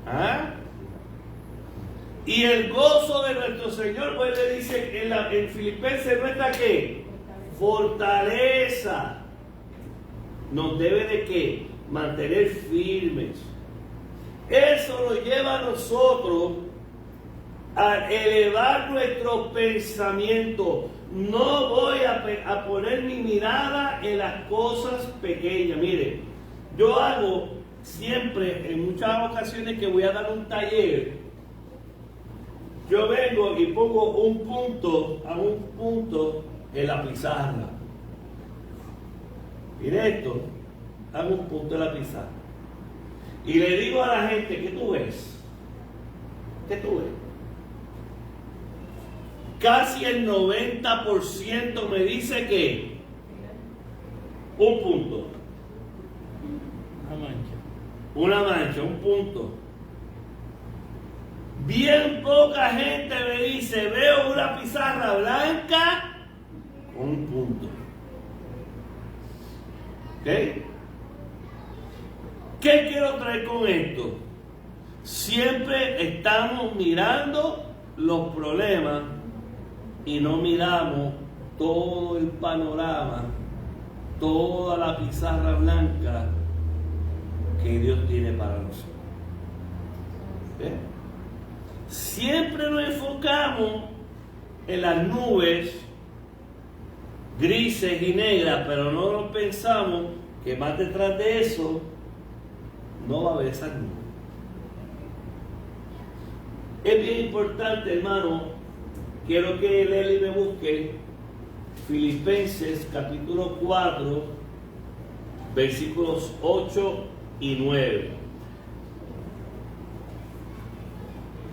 ¿Ah? Y el gozo de nuestro Señor, pues le dice en Filipenses, ¿nuestra qué? Fortaleza. Nos debe de qué? Mantener firmes. Eso nos lleva a nosotros a elevar nuestros pensamientos. No voy a poner mi mirada en las cosas pequeñas. Mire, yo hago siempre, en muchas ocasiones que voy a dar un taller, yo vengo y pongo un punto en la pizarra. Mire esto, hago un punto en la pizarra. Y le digo a la gente, ¿qué tú ves? ¿Qué tú ves? Casi el 90% me dice que un punto. Una mancha, un punto. Bien poca gente me dice, veo una pizarra blanca con un punto. ¿Ok? ¿Qué quiero traer con esto? Siempre estamos mirando los problemas y no miramos todo el panorama, toda la pizarra blanca que Dios tiene para nosotros. ¿Eh? Siempre nos enfocamos en las nubes grises y negras, pero no nos pensamos que más detrás de eso no va a haber esas nubes. Es bien importante, hermano, quiero que Leli me busque Filipenses capítulo 4, versículos 8 y 9.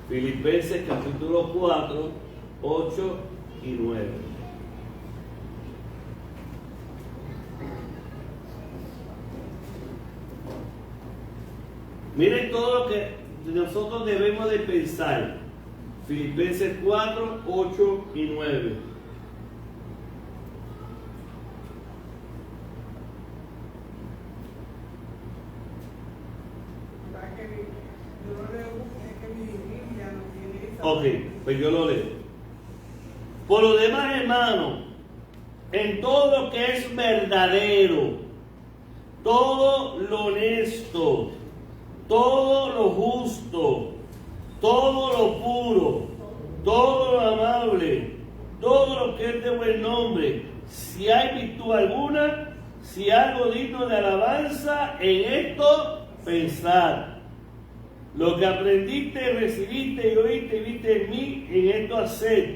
Filipenses capítulo 4, 8 y 9. Miren todo lo que nosotros debemos de pensar. Filipenses 4, 8 y 9. Ok, pues yo lo leo. Por lo demás, hermano, en todo lo que es verdadero, todo lo honesto, todo lo justo, todo lo puro, todo lo amable, todo lo que es de buen nombre, si hay virtud alguna, si algo digno de alabanza, en esto pensad. Lo que aprendiste, recibiste y oíste y viste en mí, en esto haced,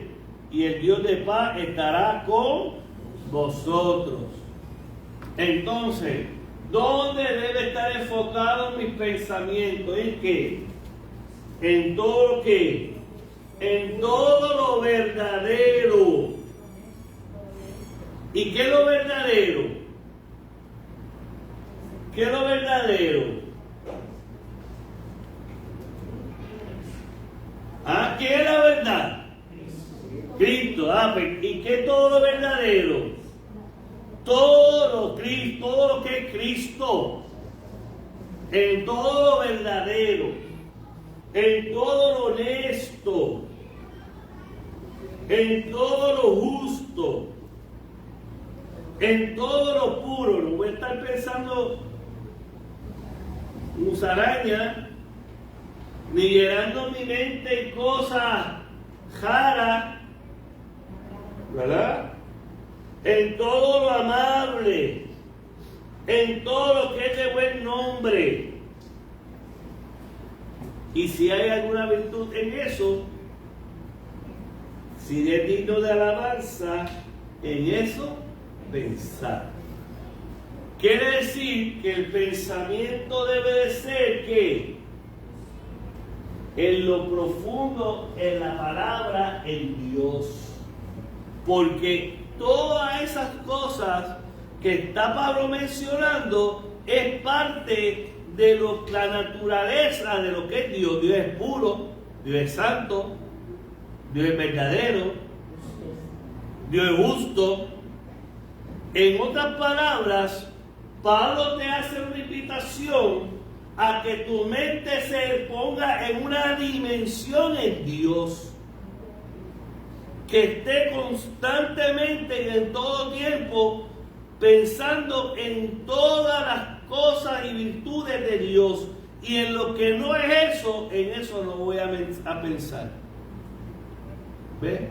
y el Dios de paz estará con vosotros. Entonces, ¿dónde debe estar enfocado mis pensamientos? ¿En qué? En todo lo que, en todo lo verdadero. ¿Y qué es lo verdadero? ¿Qué es lo verdadero? ¿Ah? ¿Qué es la verdad? Cristo. ¿Y qué es todo lo verdadero? Todo lo que es Cristo. En todo lo verdadero. En todo lo honesto. En todo lo justo. En todo lo puro. No voy a estar pensando musaraña ni llenando mi mente en cosas raras, ¿verdad? En todo lo amable, en todo lo que es de buen nombre. Y si hay alguna virtud en eso, si es digno de alabanza, en eso pensar. Quiere decir que el pensamiento debe de ser que en lo profundo, en la palabra, en Dios. Porque todas esas cosas que está Pablo mencionando es parte de la naturaleza de lo que es Dios. Dios es puro, Dios es santo, Dios es verdadero, Dios es justo. En otras palabras, Pablo te hace una invitación a que tu mente se ponga en una dimensión en Dios, que esté constantemente y en todo tiempo pensando en todas las cosas y virtudes de Dios, y en lo que no es eso, en eso no voy a pensar. ¿Ve?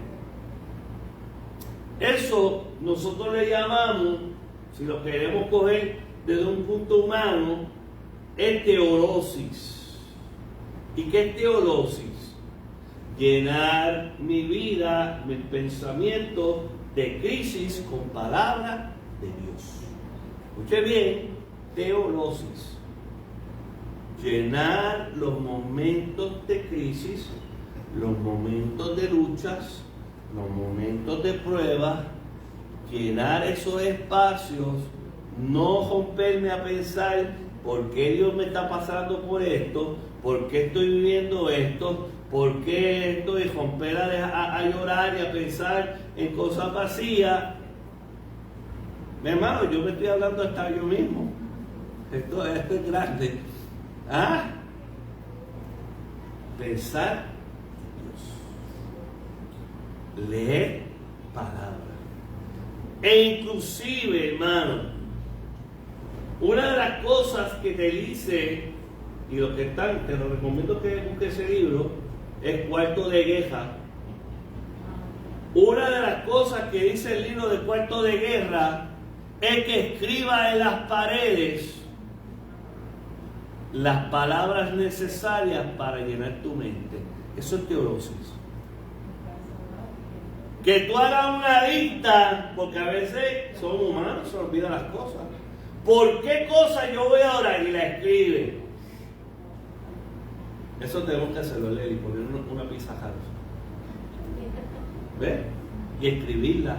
Eso nosotros le llamamos, si lo queremos coger desde un punto humano, es teorosis. ¿Y qué es teorosis? Llenar mi vida, mis pensamientos de crisis con palabra de Dios. Escuche bien, teorosis. Llenar los momentos de crisis, los momentos de luchas, los momentos de pruebas, llenar esos espacios, no romperme a pensar por qué Dios me está pasando por esto, por qué estoy viviendo esto, por qué esto, y romper a llorar y a pensar en cosas vacías. Mi hermano, yo me estoy hablando hasta yo mismo. Esto es grande. ¿Ah? Pensar Dios. Leer palabra. E inclusive, hermano, una de las cosas que te dice, y los que están, te lo recomiendo que busques ese libro, es Cuarto de Guerra. Una de las cosas que dice el libro de Cuarto de Guerra es que escriba en las paredes las palabras necesarias para llenar tu mente. Eso es teorosis. Que tú hagas una lista, porque a veces somos humanos, se olvidan las cosas. ¿Por qué cosa yo voy a orar? Y la escribe. Eso tenemos que hacerlo, leer y poner una pizarra. ¿Ves? Y escribirla.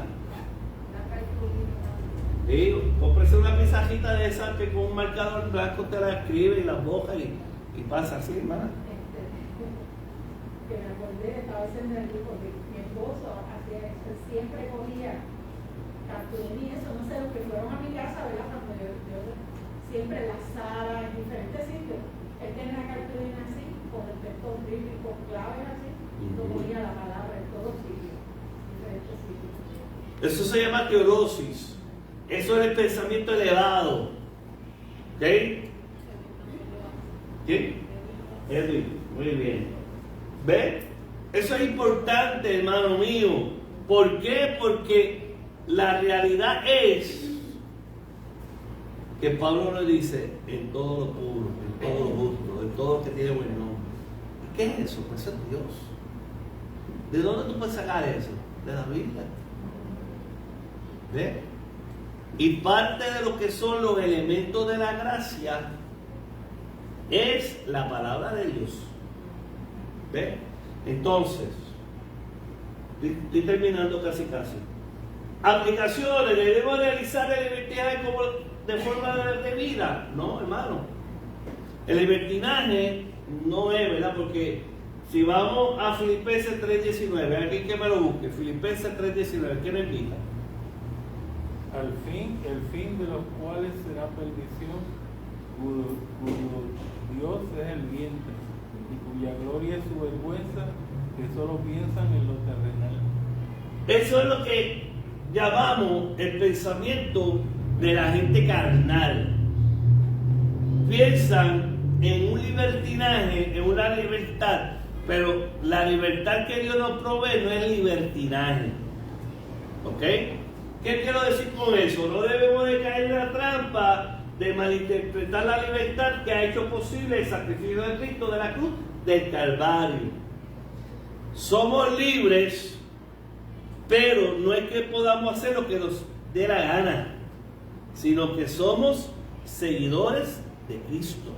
Y cómprese una pizarrita de esas que con un marcador blanco te la escribe y la boja y pasa así, hermana. Que me acordé, estaba haciendo el grupo porque mi esposo hacía eso, siempre cogía cartulina y eso, no sé, los que fueron a mi casa, ¿verdad? Cuando yo siempre en la sala, en diferentes sitios, él tenía la cartulina así, con el texto bíblico, claves así, y ponía la palabra en todos sitios, diferentes sitios. Eso se llama teorosis. Eso es el pensamiento elevado. ¿Ok? ¿Quién? Edwin, muy bien. ¿Ve? Eso es importante, hermano mío. ¿Por qué? Porque la realidad es que Pablo nos dice en todo lo puro, en todo lo justo, en todo lo que tiene buen nombre. ¿Y qué es eso? Pues es Dios. ¿De dónde tú puedes sacar eso? De la Biblia. ¿Ve? Y parte de lo que son los elementos de la gracia es la palabra de Dios. ¿Ve? Entonces, estoy terminando casi. Aplicaciones, ¿debemos realizar el libertinaje como de forma de vida? No, hermano. El libertinaje no es, ¿verdad? Porque si vamos a Filipenses 3:19, alguien que me lo busque, Filipenses 3:19, ¿quién me invita? El fin de los cuales será perdición, cuyo Dios es el vientre, y cuya gloria es su vergüenza, que solo piensan en lo terrenal. Eso es lo que llamamos el pensamiento de la gente carnal. Piensan en un libertinaje, en una libertad, pero la libertad que Dios nos provee no es libertinaje. ¿Ok? ¿Qué quiero decir con eso? No debemos de caer en la trampa de malinterpretar la libertad que ha hecho posible el sacrificio de Cristo de la cruz del Calvario. Somos libres, pero no es que podamos hacer lo que nos dé la gana, sino que somos seguidores de Cristo.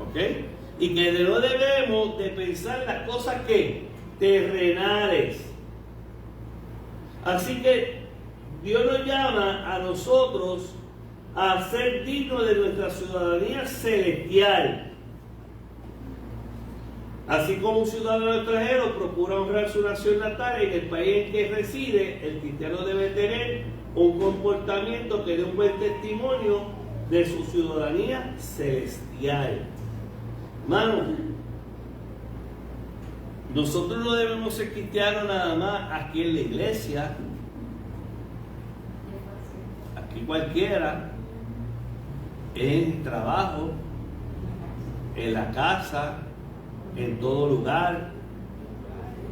¿Ok? Y que no debemos de pensar las cosas que terrenales. Así que Dios nos llama a nosotros a ser dignos de nuestra ciudadanía celestial. Así como un ciudadano extranjero procura honrar su nación natal en el país en que reside, el cristiano debe tener un comportamiento que dé un buen testimonio de su ciudadanía celestial. Hermano, nosotros no debemos ser cristianos nada más aquí en la iglesia, aquí cualquiera, en el trabajo, en la casa, en todo lugar.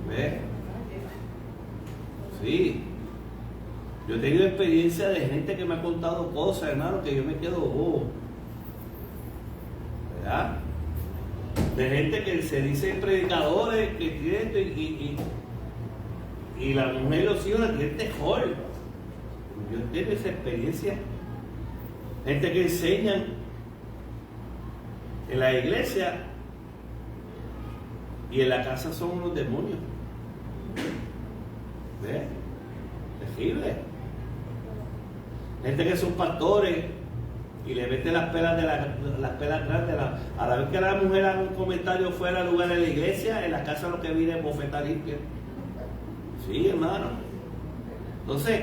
¿Ves? Sí. Yo he tenido experiencia de gente que me ha contado cosas, hermano, que yo me quedo bobo. ¿Verdad? De gente que se dice predicadores, que tienen y la mujer y los hijos la tienen mejor. Yo tengo esa experiencia. Gente que enseñan en la iglesia y en la casa son unos demonios. ¿Ves? Terrible. Gente que son pastores y le meten las pelas grandes. A la vez que la mujer haga un comentario fuera del lugar de la iglesia, en la casa lo que viene es bofeta limpia. Sí, hermano. Entonces,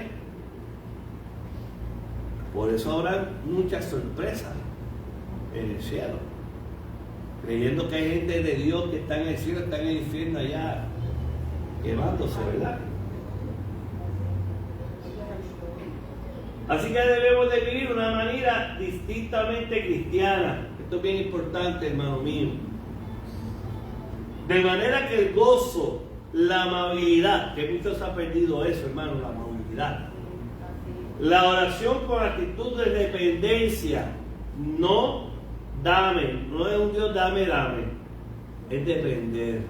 por eso habrá muchas sorpresas en el cielo. Creyendo que hay gente de Dios que está en el cielo, está en el infierno allá, quemándose, ¿verdad? Así que debemos de vivir de una manera distintamente cristiana. Esto es bien importante, hermano mío. De manera que el gozo, la amabilidad, que muchos han perdido eso, hermano, la amabilidad. La oración con actitud de dependencia, no dame, no es un Dios dame, es depender,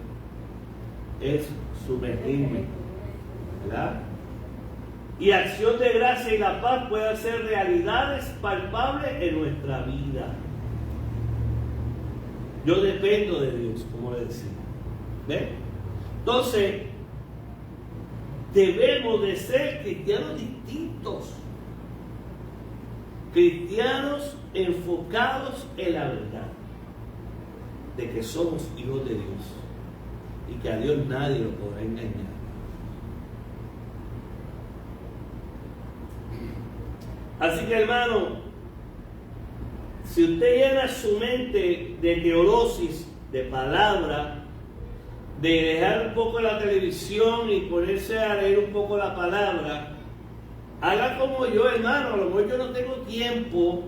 es sumergirme, ¿verdad? Y acción de gracia y la paz pueden ser realidades palpables en nuestra vida. Yo dependo de Dios, como le decía. ¿Ven? Entonces, debemos de ser cristianos distintos. Cristianos enfocados en la verdad. De que somos hijos de Dios. Y que a Dios nadie lo podrá engañar. Así que, hermano, si usted llena su mente de teolosis, de palabra, de dejar un poco la televisión y ponerse a leer un poco la palabra, haga como yo, hermano. A lo mejor yo no tengo tiempo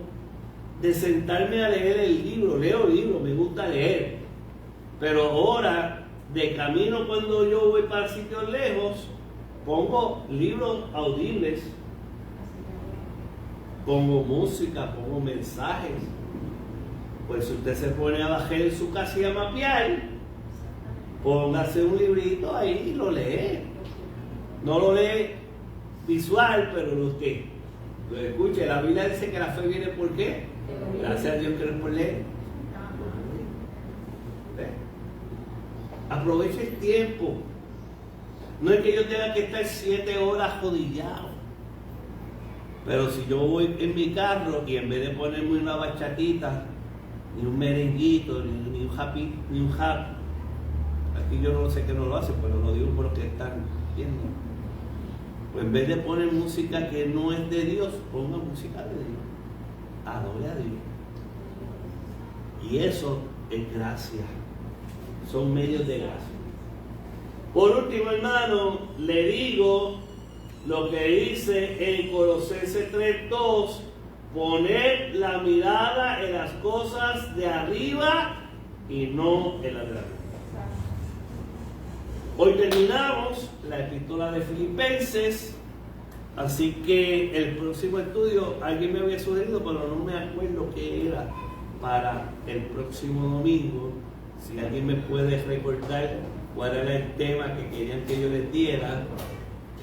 de sentarme a leer el libro. Leo libros, me gusta leer, pero ahora, de camino cuando yo voy para sitios lejos, pongo libros audibles, pongo música, pongo mensajes. Pues si usted se pone a bajar en su casa y a mapear, póngase un librito ahí y lo lee. No lo lee visual, pero lo escuche. La Biblia dice que la fe viene por qué. Gracias a Dios que no es por leer. Aproveche el tiempo. No es que yo tenga que estar 7 horas jodillado. Pero si yo voy en mi carro y en vez de ponerme una bachatita, ni un merenguito, ni un happy, ni un rap, aquí yo no sé que no lo hacen, pero lo digo por lo que están viendo. Pues en vez de poner música que no es de Dios, ponga música de Dios. Adore a Dios. Y eso es gracia. Son medios de gracia. Por último, hermano, le digo lo que dice en Colosenses 3:2, Poner la mirada en las cosas de arriba y no en las de la tierra. Hoy terminamos la epístola de Filipenses, así que el próximo estudio, alguien me había sugerido, pero no me acuerdo qué era para el próximo domingo. Si alguien me puede recordar cuál era el tema que querían que yo les diera,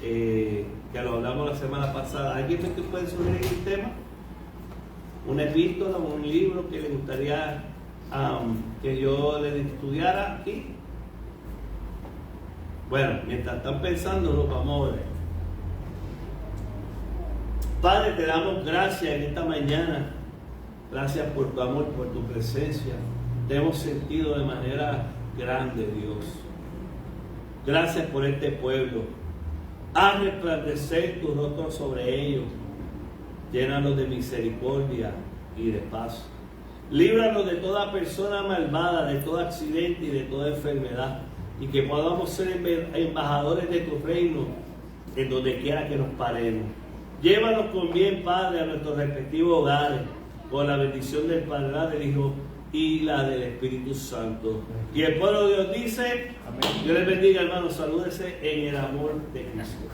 que lo hablamos la semana pasada. ¿Alguien me puede sugerir el tema? ¿Una epístola o un libro que le gustaría que yo les estudiara aquí? Bueno, mientras están pensando, nos vamos a ver. Padre, te damos gracias en esta mañana. Gracias por tu amor, por tu presencia. Te hemos sentido de manera grande, Dios. Gracias por este pueblo. Haz resplandecer tu rostro sobre ellos. Llénalos de misericordia y de paz. Líbranos de toda persona malvada, de todo accidente y de toda enfermedad. Y que podamos ser embajadores de tu reino en donde quiera que nos paremos. Llévanos con bien, Padre, a nuestros respectivos hogares, con la bendición del Padre, del Hijo y la del Espíritu Santo. Y el pueblo de Dios dice, amén. Dios les bendiga, hermanos, salúdense en el amor de Cristo.